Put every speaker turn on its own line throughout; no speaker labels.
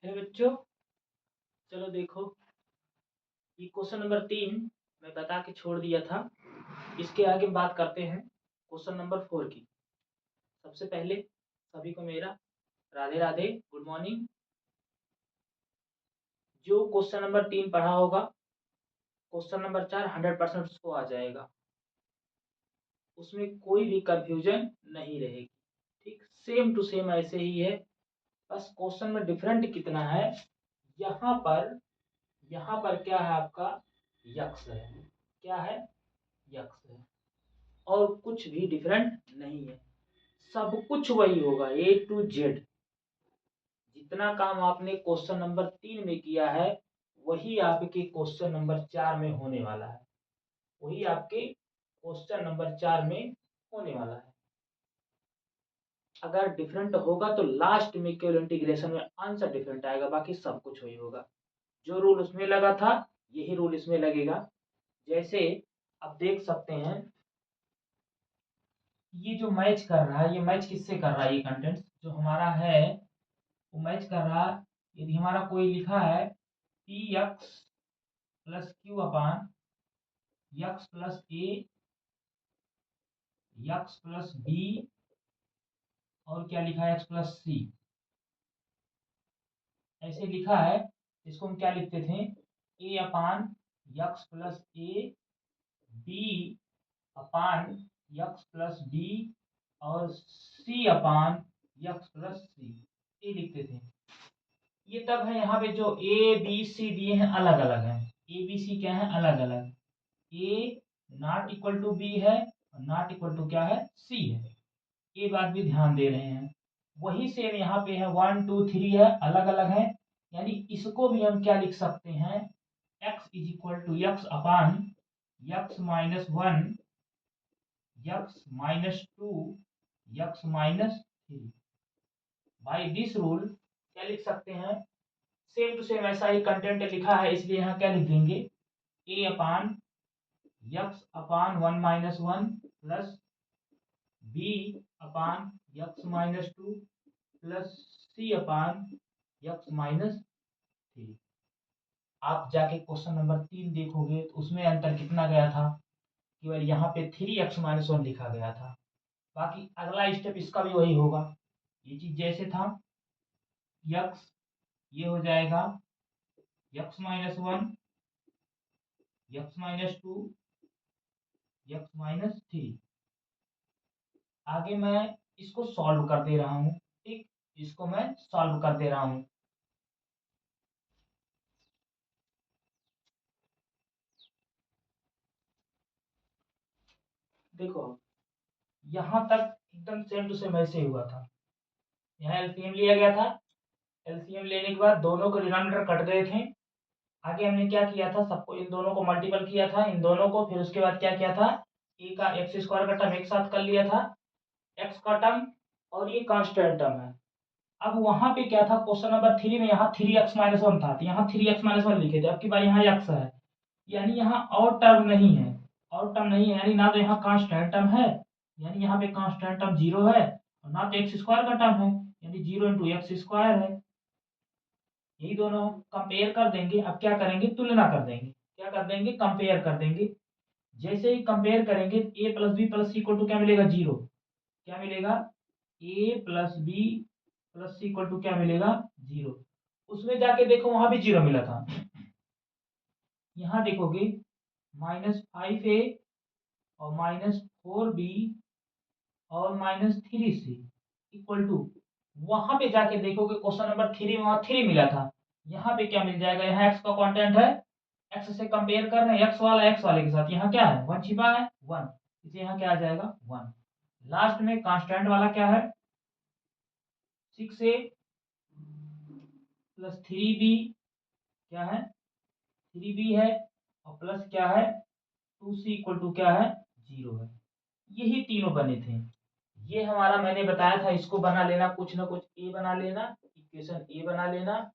है बच्चों। चलो देखो, ये क्वेश्चन नंबर 3 मैं बता के छोड़ दिया था। इसके आगे बात करते हैं क्वेश्चन नंबर 4 की। सबसे पहले सभी को मेरा राधे राधे, गुड मॉर्निंग। जो क्वेश्चन नंबर 3 पढ़ा होगा, क्वेश्चन नंबर 4 100% उसको आ जाएगा, उसमें कोई भी कंफ्यूजन नहीं रहेगी। ठीक, सेम टू सेम ऐसे ही है। बस क्वेश्चन में डिफरेंट कितना है, यहाँ पर क्या है, आपका यक्स है। क्या है? यक्स है, और कुछ भी डिफरेंट नहीं है। सब कुछ वही होगा, ए टू जेड। जितना काम आपने क्वेश्चन नंबर 3 में किया है, वही आपके क्वेश्चन नंबर 4 में होने वाला है। वही आपके क्वेश्चन नंबर 4 में होने वाला है। अगर डिफरेंट होगा तो लास्ट में केवल इंटीग्रेशन में आंसर डिफरेंट आएगा, बाकी सब कुछ वही होगा। जो रूल उसमें लगा था यही रूल इसमें लगेगा। जैसे आप देख सकते हैं, ये जो मैच कर रहा है, ये मैच किससे कर रहा है? ये कंटेंट जो हमारा है वो मैच कर रहा है। यदि हमारा कोई लिखा है पी एक्स प्लस क्यू अपान यक्स प्लस ए, यक्स प्लस बी, और क्या लिखा है एक्स प्लस सी, ऐसे लिखा है। इसको हम क्या लिखते थे? ए अपान यक्स प्लस ए, बी अपान यक्स प्लस बी, और सी अपान यक्स प्लस सी, ये लिखते थे। ये तब है यहाँ पे जो ए बी सी दिए हैं अलग अलग हैं। ए बी सी क्या है? अलग अलग। ए नॉट इक्वल टू बी है और नॉट इक्वल टू क्या है? सी है। ये बात भी ध्यान दे रहे हैं। वही सेम यहाँ पे है, 1 2 3 है, अलग अलग है। यानी इसको भी हम क्या लिख सकते हैं? x is equal to x upon x minus 1, x minus 2, x minus 3। By this rule क्या लिख सकते हैं? सेम टू सेम ऐसा ही कंटेंट लिखा है, इसलिए यहाँ क्या लिख देंगे? ए अपान यक्स अपान 1 माइनस 1 प्लस बी अपान यक्स माइनस 2 प्लस सी अपान यक्स माइनस 3। आप जाके क्वेश्चन नंबर 3 देखोगे तो उसमें अंतर कितना गया था? केवल यहाँ पे 3x-1 लिखा गया था। बाकी अगला स्टेप इसका भी वही होगा। ये चीज जैसे था, यक्स ये हो जाएगा x-1, x-2, x-3। आगे मैं इसको सॉल्व कर दे रहा हूँ। ठीक, इसको मैं सॉल्व कर दे रहा हूँ। देखो, यहाँ तक एकदम सेम टू सेम ऐसे हुआ था। यहाँ एलसीएम लिया गया था। एलसीएम लेने के बाद दोनों के डिनोमिनेटर कट गए थे। आगे हमने क्या किया था? सबको, इन दोनों को मल्टीपल किया था, इन दोनों को। फिर उसके बाद क्या किया था? ए का एक्स स्क्वायर का टर्म एक साथ कर लिया था, एक्स का टर्म, और ये कांस्टेंट टर्म है। अब वहां पे क्या था? क्वेश्चन नंबर 3 में यहाँ 3x-1 था, तो यहाँ 3x-1 लिखे थे। अब की बार यहाँ x है, यानी यहाँ और टर्म नहीं है। और टर्म नहीं है, यानी ना तो यहाँ कांस्टेंट टर्म है, यानी यहाँ पे कांस्टेंट टर्म 0 है, और ना तो एक्स स्क्वायर का टर्म है, यानी 0 इंटू एक्स स्क्वायर है। यही दोनों हम कंपेयर कर देंगे। अब क्या करेंगे? तुलना कर देंगे। क्या कर देंगे? कंपेयर कर देंगे। जैसे ही कंपेयर करेंगे, A plus B plus C equal to क्या मिलेगा? 0। क्या मिलेगा? A plus B plus C equal to क्या मिलेगा? 0। उसमें जाके देखो, वहां भी 0 मिला था। यहाँ देखोगे -5a और -4b और -3c इक्वल टू, वहां पे जाके देखोगे क्वेश्चन नंबर 3 में वहां 3 मिला था। यहाँ पे क्या मिल जाएगा? यहाँ x का कांस्टेंट है, x से कंपेयर कर रहे हैं, x वाला x वाले के साथ। यहाँ क्या है? 1 छिपा है, 1, इसलिए यहाँ क्या आ जाएगा? 1। लास्ट में कांस्टेंट वाला क्या है? 6a प्लस 3b, क्या है? 3b है, और प्लस क्या है? 2c इक्वल टू क्या है? 0 है। यही तीनों बने थे। ये हमारा, मैंने बताया था, इसको बना लेना, कुछ ना कुछ ए बना लेना, इक्वेशन ए बना लेना।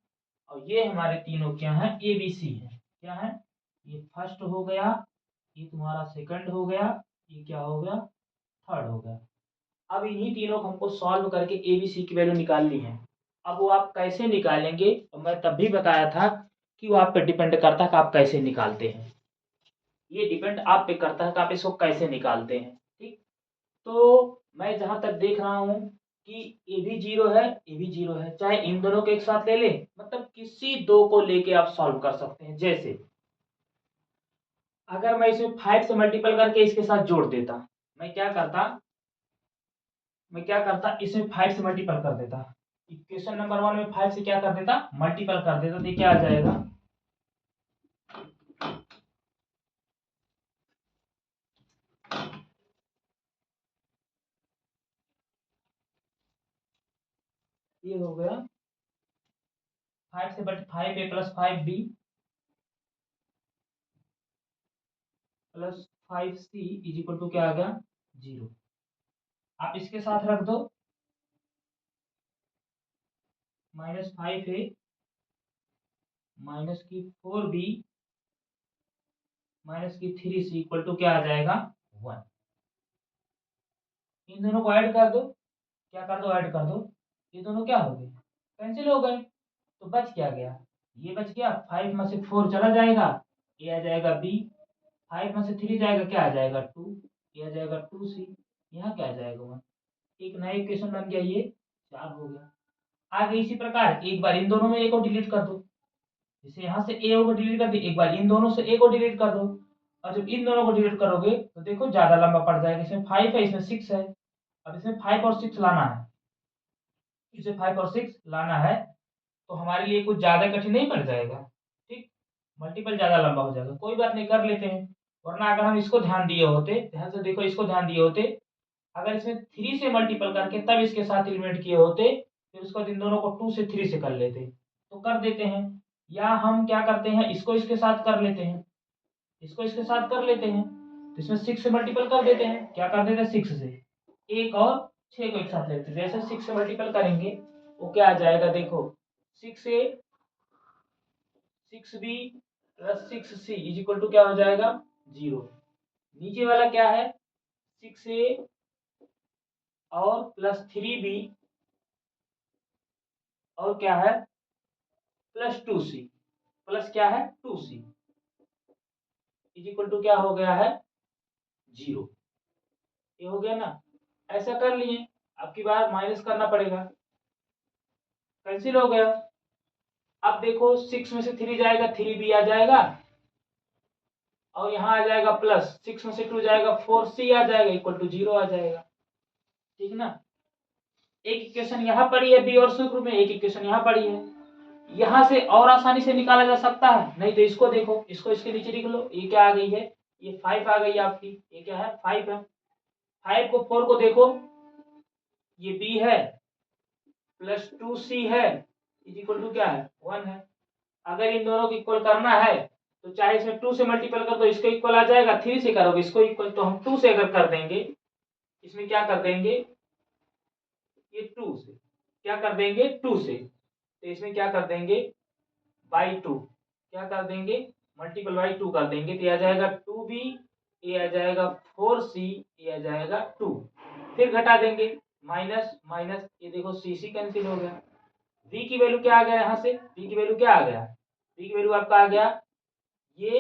और ये हमारे तीनों क्या है? ए बी सी है। क्या है? ये फर्स्ट हो गया, ये तुम्हारा सेकंड हो गया, ये क्या हो गया? थर्ड हो गया। अब इन्हीं तीनों को हमको सॉल्व करके ए बी सी की वैल्यू निकालनी है। अब वो आप कैसे निकालेंगे, और मैं तब भी बताया था कि वो आप पे डिपेंड करता है कि आप कैसे निकालते हैं। ये डिपेंड आप पे करता है कि आप इसको कैसे निकालते हैं। ठीक, तो मैं जहां तक देख रहा हूं कि ये भी जीरो है, ये भी जीरो है, चाहे इन दोनों को एक साथ ले लें, मतलब किसी दो को लेके आप सॉल्व कर सकते हैं। जैसे अगर मैं इसे 5 से मल्टीपल करके इसके साथ जोड़ देता, मैं क्या करता मैं क्या करता इसमें 5 से मल्टीपल कर देता, इक्वेशन नंबर 1 में 5 से क्या कर देता, मल्टीपल कर देता, तो ये क्या आ जाएगा, ये हो गया 5 से but 5a plus 5b plus 5c is equal to क्या आ गया, जीरो। आप इसके साथ रख दो, -5a माइनस की 4b माइनस की 3c इक्वल टू क्या आ जाएगा, 1। इन दोनों को ऐड कर दो, क्या कर दो, ऐड कर दो, ये दोनों क्या हो गए, कैंसिल हो गए, तो बच क्या गया, ये बच गया, 5 में से 4 चला जाएगा, ये आ जाएगा b, 5 में से 3 जाएगा, क्या आ जाएगा 2, ये आ जाएगा 2c, यहाँ क्या आ जाएगा 1। एक नया इक्वेशन बन गया, ये 4 हो गया। आगे इसी प्रकार एक बार इन दोनों में a को डिलीट कर दो, जैसे यहाँ से a को डिलीट कर दिया, एक बार इन दोनों से a को डिलीट कर दो, और जब इन दोनों को डिलीट करोगे तो देखो ज्यादा लंबा पड़ जाएगा, इसमें 5 है, इसमें 6 है, अब इसमें 5 और 6 लाना है, इसे 5 और 6 लाना है, तो हमारे लिए कुछ ज्यादा कठिन नहीं पड़ जाएगा। ठीक, मल्टीपल ज्यादा लंबा हो जाएगा, कोई बात नहीं, कर लेते हैं। वरना अगर हम इसको ध्यान दिए होते, ध्यान से देखो, इसको ध्यान दिए होते, अगर इसमें 3 से मल्टीपल करके तब इसके साथ एलिमिनेट किए होते, फिर उसको इन दोनों को 2 से 3 से कर लेते, तो कर देते हैं। या हम क्या करते हैं, इसको इसके साथ कर लेते हैं, इसको इसके साथ कर लेते हैं, तो इसमें 6 से मल्टीपल कर देते हैं, क्या कर देते हैं, 6 से, एक और 6 को एक साथ लेते हैं, जैसे 6 से मल्टीपल करेंगे वो क्या आ जाएगा, देखो 6a 6b plus 6c is equal to क्या हो जाएगा, 0। नीचे वाला क्या है, 6a और प्लस 3b और क्या है, प्लस 2c, प्लस क्या है 2c इज इक्वल टू क्या हो गया है, 0। ये हो गया ना, ऐसा कर लिए, अब की बार माइनस करना पड़ेगा, कैंसिल हो गया। अब देखो 6 में से 3 जाएगा, 3b आ जाएगा, और यहाँ आ जाएगा प्लस 6 में से 2 जाएगा, 4c आ जाएगा, इक्वल टू 0 आ जाएगा। ठीक ना, एक इक्वेशन यहाँ पड़ी है बी और सी ग्रुप में, एक इक्वेशन यहाँ पड़ी है, यहाँ से और आसानी से निकाला जा सकता है, नहीं तो इसको देखो, इसको इसके नीचे लिख लो, ये क्या आ गई है, ये 5 आ गई आपकी, ये क्या है 5 है, 5 को 4 को देखो, ये बी है प्लस 2c है इज इक्वल टू क्या है 1 है। अगर इन दोनों को इक्वल करना है तो चाहे इसमें 2 से मल्टीपल कर दो, इसको इक्वल आ जाएगा, 3 से करोगे इसको इक्वल, तो हम 2 से अगर कर देंगे, इसमें क्या कर देंगे, ये 2 से क्या कर देंगे, 2 से, तो इसमें क्या कर देंगे बाई 2, क्या कर देंगे मल्टीपल बाई 2 कर देंगे, तो ये आ जाएगा 2b, ये आ जाएगा 4c, ये आ जाएगा 2, फिर घटा देंगे, माइनस माइनस, ये देखो सी सी कैंसिल हो गया, v की वैल्यू क्या आ गया, यहाँ से v की वैल्यू क्या आ गया, v की वैल्यू आपका आ गया ये,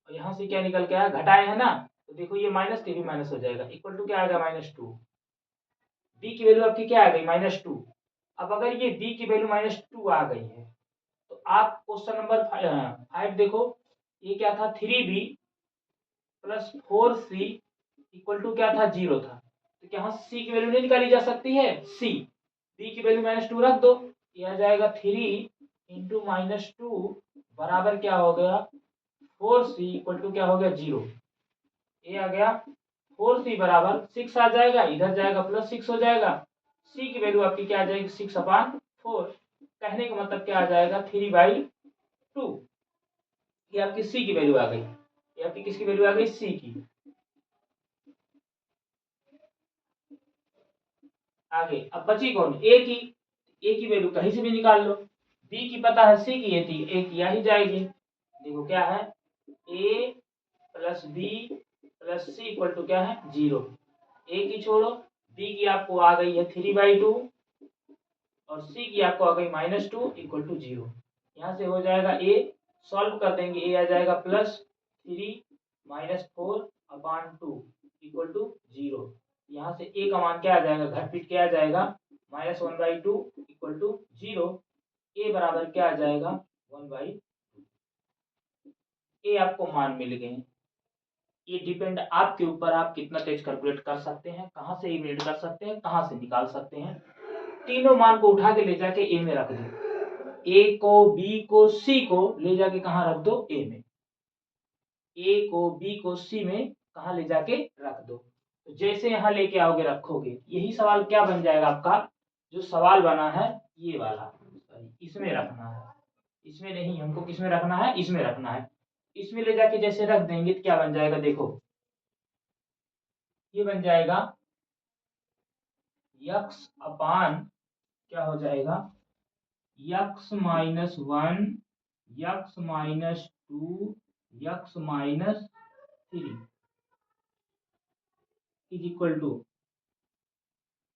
और यहाँ से क्या निकल के आया, घटाए है ना, तो देखो ये माइनस भी माइनस हो जाएगा, इक्वल टू क्या आ गया -2, b की वैल्यू आपकी क्या आ गई -2। अब अगर ये b की वैल्यू -2 आ गई है, तो आप क्वेश्चन नंबर 5 देखो, ये क्या था 3b plus 4c equal to क्या था 0 था, तो क्या c की वैल्यू नहीं निकाली जा सकती है, c, b की वैल्यू -2 रख दो, ये आ जाएगा 3 इंटू -2 बराबर क्या हो गया 4c इक्वल टू क्या हो गया 0, ये आ गया 4c बराबर 6 आ जाएगा, इधर जाएगा प्लस 6 हो जाएगा, c की वैल्यू आपकी क्या आ जाएगी 6/4, कहने का मतलब क्या आ जाएगा 3/2, ये आपकी c की वैल्यू आ गई, ये आपकी किसकी वैल्यू आ गई, c की। आगे अब बची कौन, a की वैल्यू कहीं से भी निकाल लो, b की पता है, c की थी, a की आ ही जाएगी, देखो क्या है a plus b plus c equal to क्या है 0, a की छोड़ो, b की आपको आ गई है 3/2, और सी की आपको आ गई -2 इक्वल टू 0। यहाँ से हो जाएगा ए, सॉल्व कर देंगे, ए आ जाएगा +3 -4 अपॉन 2 इक्वल टू 0। यहाँ से ए का मान क्या आ जाएगा, घट पीट क्या आ जाएगा, -1/2 इक्वल टू 0। ए बराबर क्या आ जाएगा, 1/2। ए आपको मान मिल गए। ये डिपेंड आपके ऊपर, आप कितना तेज कैलकुलेट कर सकते हैं, कहाँ से इवेट कर सकते हैं, कहाँ से निकाल सकते हैं। तीनों मान को उठा के ले जाके ए में रख दो, ए को, बी को, सी को ले जाके कहाँ रख दो, ए में। ए को, बी को, सी में कहाँ ले जाके रख दो। तो जैसे यहाँ लेके आओगे, रखोगे, यही सवाल क्या बन जाएगा आपका, जो सवाल बना है ये वाला, इसमें रखना है, इसमें नहीं, हमको किसमें रखना है, इसमें रखना है। इसमें ले जाके जैसे रख देंगे तो क्या बन जाएगा, देखो ये बन जाएगा यक्स अपान क्या हो जाएगा, x-1 x-2 x-3 is equal to,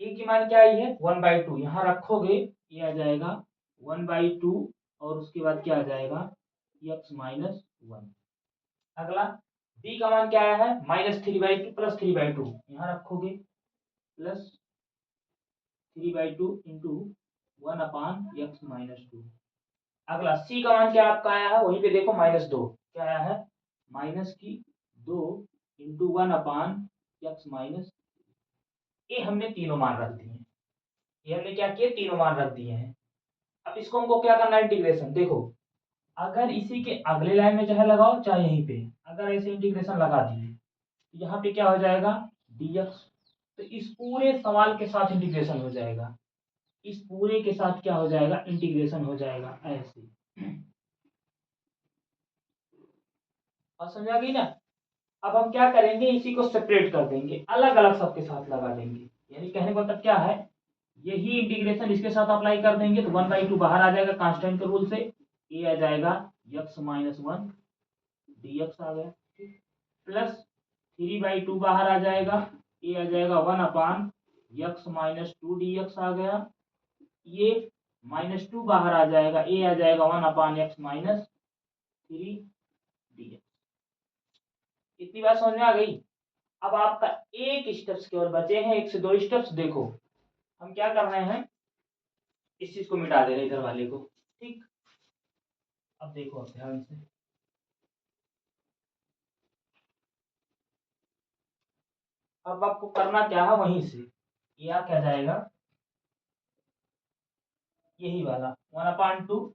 ए की मान क्या आई है, 1/2। यहाँ रखोगे ये आ जाएगा 1/2 और उसके बाद क्या आ जाएगा, x-1। अगला बी का मान क्या आया है, -3/2 + 3/2। यहाँ रखोगे प्लस 3/2 इंटू 1/x-2। अगला सी का मान क्या आपका आया है, वहीं पे देखो -2 क्या आया है, -2 इंटू 1/x-। ये हमने तीनों मान रख दिए हैं, ये हमने क्या किए, तीनों मान रख दिए हैं। अब इसको हमको क्या करना है, इंटीग्रेशन। देखो अगर इसी के अगले लाइन में चाहे लगाओ चाहे यहीं पे, अगर ऐसे इंटीग्रेशन लगा दिए तो यहाँ पे क्या हो जाएगा, dx। तो इस पूरे सवाल के साथ इंटीग्रेशन हो जाएगा, इस पूरे के साथ क्या हो जाएगा, इंटीग्रेशन हो जाएगा ऐसे। और समझा गई ना। अब हम क्या करेंगे, इसी को सेपरेट कर देंगे, अलग अलग सबके साथ लगा देंगे। यानी कहने का मतलब क्या है, यही इंटीग्रेशन इसके साथ अप्लाई कर देंगे तो 1/2 बाहर आ जाएगा कांस्टेंट के रूल से, ए आ जाएगा x-1 dx आ गया, प्लस 3/2 बाहर आ जाएगा, ए आ जाएगा 1/x-2 dx आ गया। ये -2 बाहर आ जाएगा, ए आ जाएगा 1/x-3 dx। इतनी बात समझ में आ गई। अब आपका एक स्टेप्स केवल बचे हैं, 1 से 2 स्टेप्स। देखो हम क्या कर रहे हैं, इस चीज को मिटा दे रहे इधर वाले को, ठीक। अब देखो अब ध्यान से, अब आपको करना क्या है, वहीं से यह क्या जाएगा, यही वाला 1/2,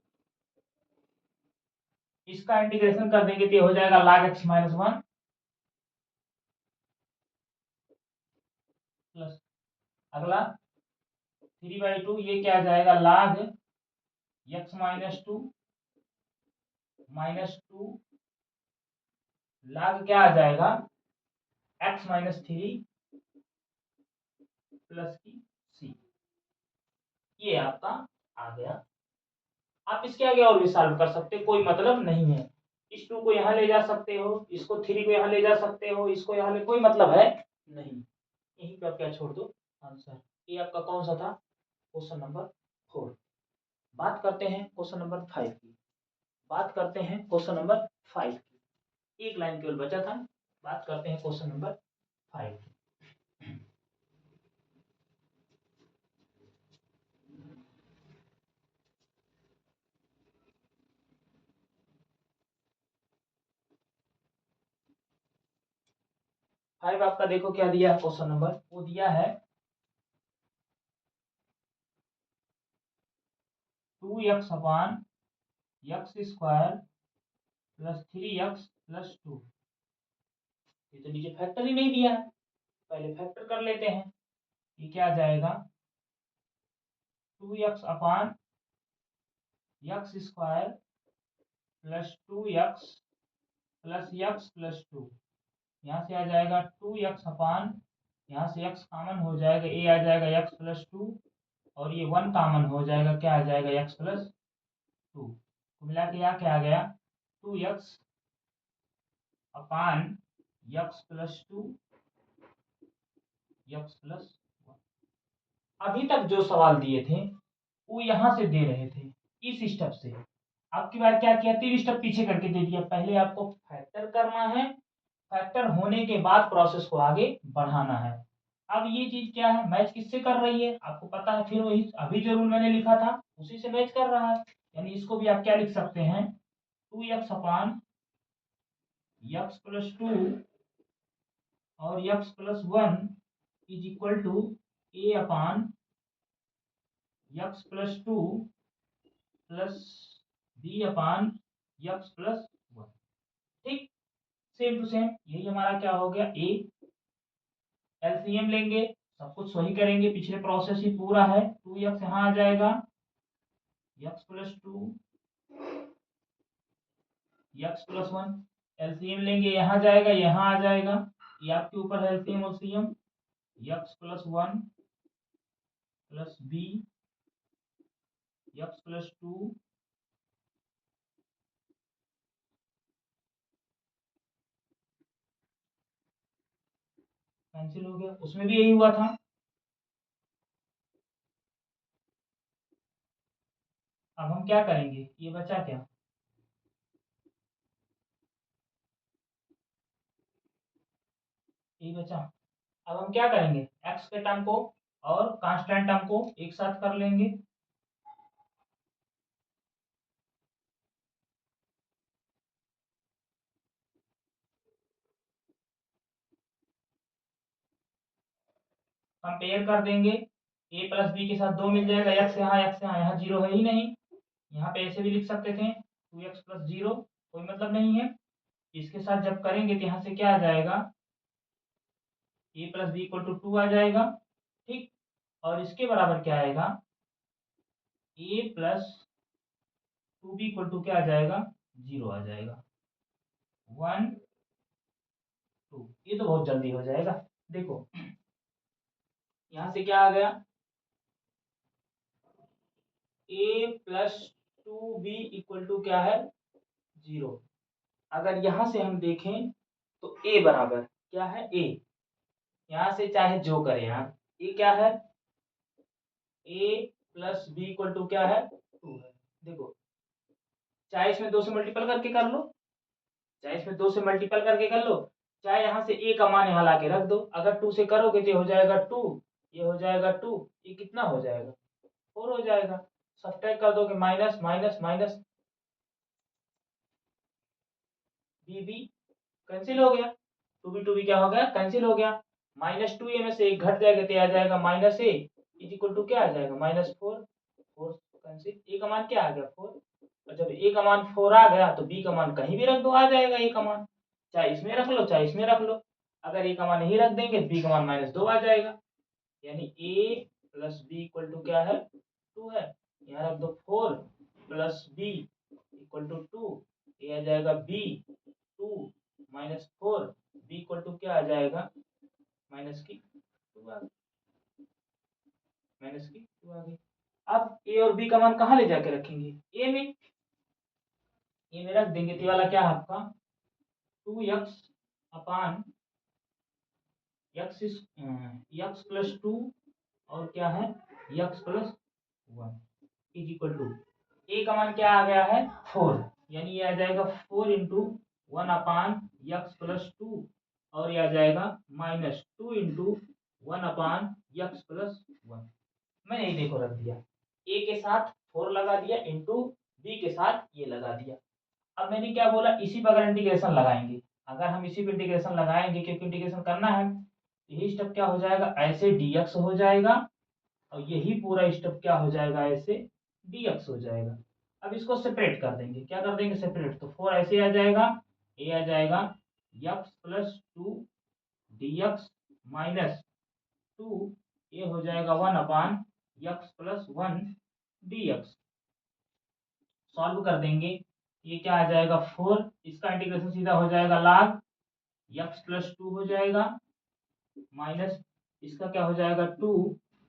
इसका इंटीग्रेशन कर देंगे तो हो जाएगा log x-1 प्लस अगला 3/2, ये क्या आ जाएगा, log x-2 -2 log क्या आ जाएगा, x-3 प्लस की c। ये आपका आ गया। आप इसके आगे और भी सॉल्व कर सकते हो, कोई मतलब नहीं है। इस 2 को यहाँ ले जा सकते हो, इसको 3 को यहाँ ले जा सकते हो, इसको यहाँ ले, कोई मतलब है नहीं। यहीं पे आप क्या छोड़ दो आंसर। ये आपका कौन सा था, क्वेश्चन नंबर 4। बात करते हैं क्वेश्चन नंबर 5 की। बात करते हैं क्वेश्चन नंबर 5 की। एक लाइन केवल बचा था, बात करते हैं क्वेश्चन नंबर 5 की। 5 आपका देखो क्या दिया है, क्वेश्चन नंबर वो दिया है 2x/x² प्लस 3x प्लस 2। ये तो नीचे फैक्टर ही नहीं दिया है, पहले फैक्टर कर लेते हैं। ये क्या आ जाएगा, 2x/x² plus 2x plus x plus 2। यहाँ से आ जाएगा 2x/, यहाँ से x कॉमन हो जाएगा, ए आ जाएगा x प्लस 2 और ये 1 कॉमन हो जाएगा, क्या आ जाएगा, x प्लस 2। तो मिला के क्या आ गया, 2x/x प्लस 2 x प्लस 1। अभी तक जो सवाल दिए थे वो यहाँ से दे रहे थे इस स्टेप से। आपकी बार क्या किया, 3 स्टेप पीछे करके दे दिया। पहले आपको फैक्टर करना है, फैक्टर होने के बाद प्रोसेस को आगे बढ़ाना है। अब ये चीज क्या है, मैच किससे कर रही है आपको पता है, फिर वही अभी जो रूल मैंने लिखा था उसी से मैच कर रहा है। यानी इसको भी आप क्या लिख सकते हैं, 2x अपान x प्लस 2 और x plus 1 is equal to a upon x plus 2 plus b upon x plus 1। ठीक, सेम टू सेम यही हमारा क्या हो गया, a। एलसीएम लेंगे, सब कुछ सही करेंगे, पिछले प्रोसेस ही पूरा है। 2x यहाँ आ जाएगा, x plus 2 x plus 1। LCM लेंगे, यहाँ जाएगा यहाँ आ जाएगा, ये आपके ऊपर है LCM LCM. x plus 1 plus b x plus 2 cancel हो गया, उसमें भी यही हुआ था। अब हम क्या करेंगे, ये बचा क्या, ये बचा। अब हम क्या करेंगे, x के टर्म को और कांस्टेंट टर्म को एक साथ कर लेंगे। कंपेयर कर देंगे, a प्लस बी के साथ 2 मिल जाएगा, x यहाँ 0 है ही नहीं। यहाँ पे ऐसे भी लिख सकते थे 2x प्लस 0, कोई मतलब नहीं है। इसके साथ जब करेंगे तो यहाँ से क्या आ जाएगा, a plus b equal to 2 आ जाएगा। ठीक, और इसके बराबर क्या आएगा, a plus 2b equal to क्या आ जाएगा, 0 आ जाएगा। 1 2, ये तो बहुत जल्दी हो जाएगा। देखो यहाँ से क्या आ गया, a plus 2b equal to क्या है, 0। अगर यहाँ से हम देखें तो a बराबर क्या है, a, यहाँ से चाहे जो करें यार, a क्या है, a plus b equal to क्या है, 2 है। देखो चाहे इसमें 2 से मल्टीपल करके कर लो, चाहे इसमें 2 से मल्टीपल करके कर लो, चाहे यहाँ से a का मान यहाँ ला के रख दो। अगर 2 से करोगे तो हो जाएगा 2, ये हो जाएगा 2, ये कितना हो जाएगा, 4 हो जाएगा। सब्ट्रैक्ट कर दोगे, minus minus minus, b b cancel हो गया, टू बी क्या हो गया, कैंसिल हो गया। माइनस 2 ए में से एक घट जाएगा तो आ जाएगा minus a is equal to क्या आ जाएगा, माइनस 4। 4 कैंसिल, ए का मान क्या आ गया, 4। और जब ए का मान 4 आ गया तो बी का मान कहीं भी रख दो, आ जाएगा ए का मान, चाहे इसमें रख लो चाहे इसमें रख लो। अगर ए का मान नहीं रख देंगे बी का मान -2 आ जाएगा। यानी ए प्लस बी इक्वल टू क्या है, 2 है। यहाँ रख दो 4 प्लस बी इक्वल टू 2, ये आ जाएगा b 2 minus 4, b equal to क्या आ जाएगा, माइनस की 2 आ गई, माइनस की 2 आ गई। अब ए और बी का मान कहाँ ले जाके रखेंगे, ए में रख देंगे, तो वाला क्या है आपका 2x अपान एक्स प्लस 2 और क्या है x plus 1 is equal to, A का मान क्या आ गया है 4, यानी ये आ जाएगा 4 इंटू 1 अपान एक्स प्लस 2 और ये आ जाएगा -2 इंटू 1 अपान एक्स प्लस 1। मैंने ये देखो रख दिया, ए के साथ 4 लगा दिया इंटू बी के साथ ये लगा दिया। अब मैंने क्या बोला, इसी पर अगर इंटीग्रेशन लगाएंगे, अगर हम इसी पर इंटीग्रेशन लगाएंगे क्योंकि इंटीग्रेशन करना है, यही स्टेप क्या हो जाएगा, ऐसे dx हो जाएगा और यही पूरा स्टेप क्या हो जाएगा, ऐसे dx हो जाएगा। अब इसको सेपरेट कर देंगे, क्या कर देंगे सेपरेट, तो 4 ऐसे आ जाएगा, ये आ जाएगा x प्लस 2 dx माइनस 2, ये हो जाएगा 1 अपान x प्लस 1 dx। सॉल्व कर देंगे, ये क्या आ जाएगा 4, इसका इंटीग्रेशन सीधा हो जाएगा log x प्लस 2 हो जाएगा माइनस इसका क्या हो जाएगा 2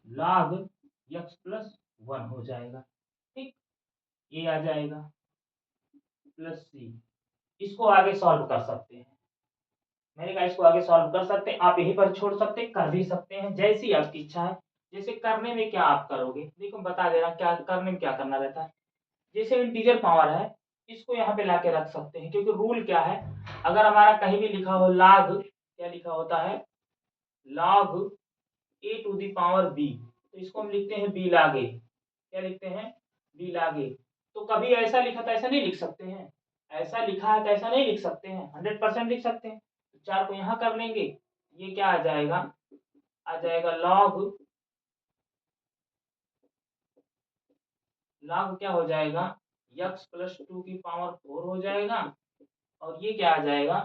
log x प्लस 1 हो जाएगा। ठीक, ये आ जाएगा प्लस सी। इसको आगे सॉल्व कर सकते हैं, मैंने कहा इसको आगे सॉल्व कर सकते हैं, आप यहीं पर छोड़ सकते हैं, कर भी सकते हैं, जैसी आपकी इच्छा है। जैसे करने में क्या आप करोगे, देखो बता दे रहा क्या करने में क्या करना रहता है। जैसे इंटीजर पावर है, इसको यहाँ पे लाके रख सकते हैं, क्योंकि रूल क्या है, अगर हमारा कहीं भी लिखा हो log, क्या लिखा होता है, log a to the power b, तो इसको हम लिखते हैं b log a, क्या लिखते हैं, b log a। तो कभी ऐसा लिखा था ऐसा नहीं लिख सकते हैं, ऐसा लिखा है तो ऐसा नहीं लिख सकते हैं, 100% लिख सकते हैं। तो 4 को यहाँ कर लेंगे, ये क्या आ जाएगा log क्या हो जाएगा, x प्लस 2 की पावर 4 हो जाएगा, और ये क्या आ जाएगा,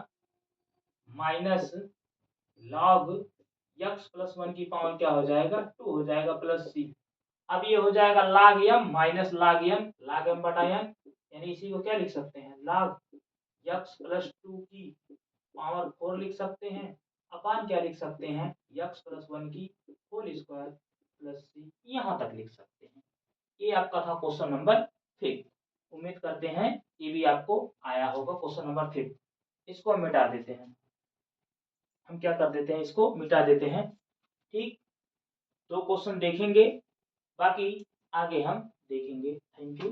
माइनस log x प्लस 1 की पावर क्या हो जाएगा, 2 हो जाएगा, प्लस c। अब ये हो जाएगा log m minus log m बटा n, यानी इसी को क्या लिख सकते हैं, log x प्लस 2 की पावर 4 लिख सकते हैं, अपान क्या लिख सकते हैं, x प्लस 1 की होल स्क्वायर प्लस c, यहाँ तक लिख सकते हैं। ये आपका था क्वेश्चन नंबर 5। उम्मीद करते हैं ये भी आपको आया होगा। क्वेश्चन नंबर 5 इसको हम मिटा देते हैं, हम क्या कर देते हैं, इसको मिटा देते हैं। ठीक, 2 क्वेश्चन देखेंगे, बाकी आगे हम देखेंगे। Thank you.